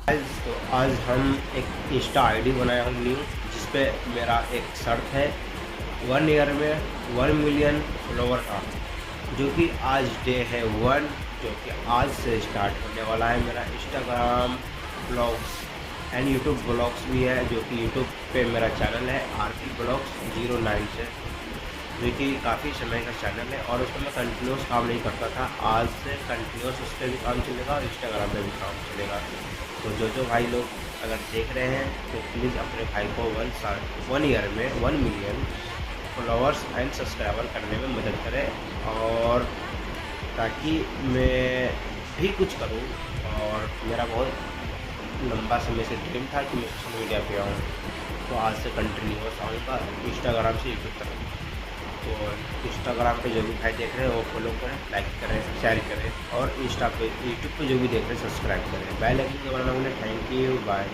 आज हम एक इंस्टा आईडी बनाया हूँ न्यू, जिस पे मेरा एक शर्त है 1 ईयर में 1 मिलियन फॉलोवर का, जो कि आज डे है 1, जो कि आज से स्टार्ट होने वाला है। मेरा Instagram blogs and YouTube blogs भी है, जो कि यूट्यूब पे मेरा चैनल है RP ब्लॉग्स 09 से, जो कि काफ़ी समय का चैनल है और उस पर मैं कंटिन्यूस काम नहीं करता था। आज से कंटिन्यूस उस पर भी काम चलेगा और इंस्टाग्राम पे भी काम चलेगा। तो जो भाई लोग अगर देख रहे हैं तो प्लीज़ अपने भाई को 1 ईयर में 1 मिलियन फॉलोअर्स एंड सब्सक्राइबर करने में मदद करें, और ताकि मैं भी कुछ करूं। और मेरा बहुत लंबा समय से ड्रीम था कि मैं सोशल मीडिया पे आऊँ, तो आज से कंटिन्यूस आऊँगा इंस्टाग्राम से यूट्यूब तक। तो इंस्टाग्राम पे जो भी भाई देख रहे हैं वो फॉलो करें, लाइक करें, शेयर करें, और यूट्यूब पे जो भी देख रहे हैं सब्सक्राइब करें, बेल आइकन दबाना ना भूलें। Thank you, bye.